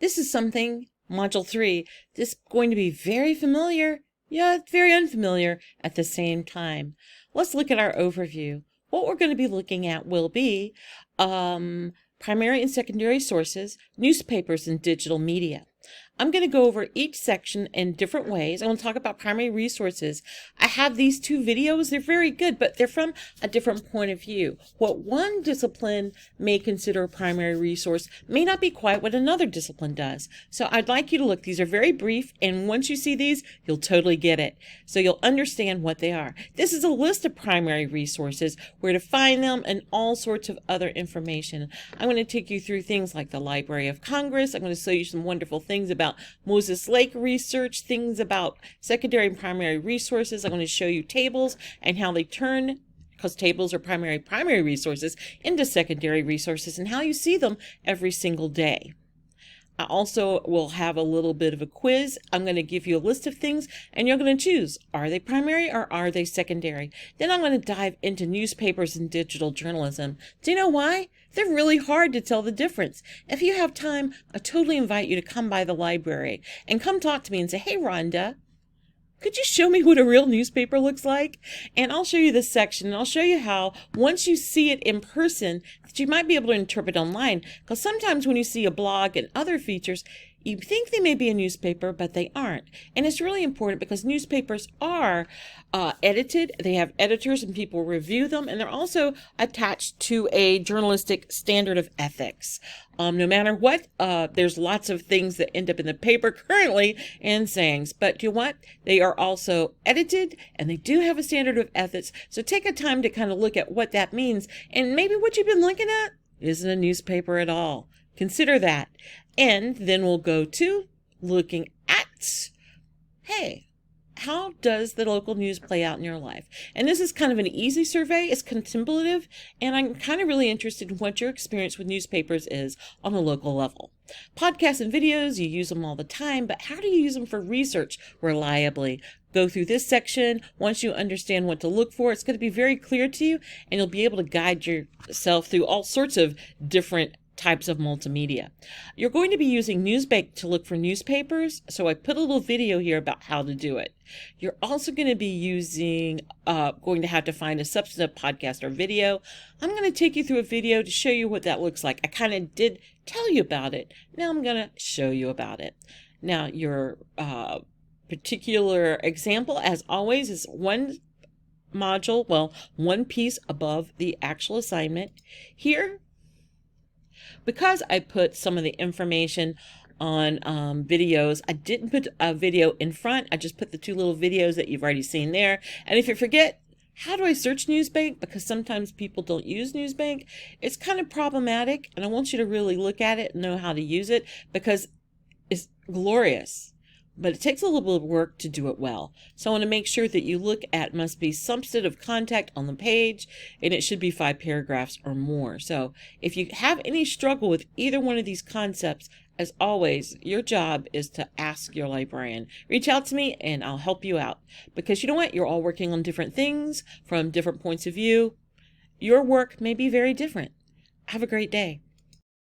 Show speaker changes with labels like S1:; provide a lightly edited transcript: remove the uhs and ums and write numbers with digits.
S1: This is something, Module 3, this is going to be very familiar, yet very unfamiliar at the same time. Let's look at our overview. What we're going to be looking at will be primary and secondary sources, newspapers, and digital media. I'm going to go over each section in different ways. I want to talk about primary resources. I have these two videos. They're very good, but they're from a different point of view. What one discipline may consider a primary resource may not be quite what another discipline does. So I'd like you to look. These are very brief, and once you see these, you'll totally get it. So you'll understand what they are. This is a list of primary resources, where to find them, and all sorts of other information. I'm going to take you through things like the Library of Congress. I'm going to show you some wonderful things about Moses Lake research, things about secondary and primary resources. I'm going to show you tables and how they turn, because tables are primary resources, into secondary resources, and how you see them every single day. I also will have a little bit of a quiz. I'm going to give you a list of things, and you're going to choose, are they primary or are they secondary? Then I'm going to dive into newspapers and digital journalism. Do you know why? They're really hard to tell the difference. If you have time, I totally invite you to come by the library and come talk to me and say, hey, Rhonda, could you show me what a real newspaper looks like? And I'll show you this section, and I'll show you how, once you see it in person, that you might be able to interpret online. Because sometimes when you see a blog and other features, you think they may be a newspaper, but they aren't. And it's really important because newspapers are edited. They have editors and people review them, and they're also attached to a journalistic standard of ethics. No matter what, there's lots of things that end up in the paper currently and sayings, but you know what? They are also edited, and they do have a standard of ethics. So take a time to kind of look at what that means, and maybe what you've been looking at isn't a newspaper at all. Consider that. And then we'll go to looking at, hey, how does the local news play out in your life? And this is kind of an easy survey. It's contemplative, and I'm kind of really interested in what your experience with newspapers is on a local level. Podcasts and videos, you use them all the time, but how do you use them for research reliably? Go through this section. Once you understand what to look for, it's going to be very clear to you, and you'll be able to guide yourself through all sorts of different types of multimedia. You're going to be using Newsbank to look for newspapers, so I put a little video here about how to do it. You're also going to be using, going to have to find a substantive podcast or video. I'm going to take you through a video to show you what that looks like. I kind of did tell you about it. Now I'm going to show you about it. Now your particular example, as always, is one module, well, one piece above the actual assignment. Here, because I put some of the information on videos, I didn't put a video in front. I just put the two little videos that you've already seen there. And if you forget, how do I search Newsbank? Because sometimes people don't use Newsbank. It's kind of problematic, and I want you to really look at it and know how to use it, because it's glorious. But it takes a little bit of work to do it well. So I want to make sure that you look at must be substantive content on the page, and it should be 5 paragraphs or more. So if you have any struggle with either one of these concepts, as always, your job is to ask your librarian. Reach out to me and I'll help you out. Because you know what? You're all working on different things from different points of view. Your work may be very different. Have a great day.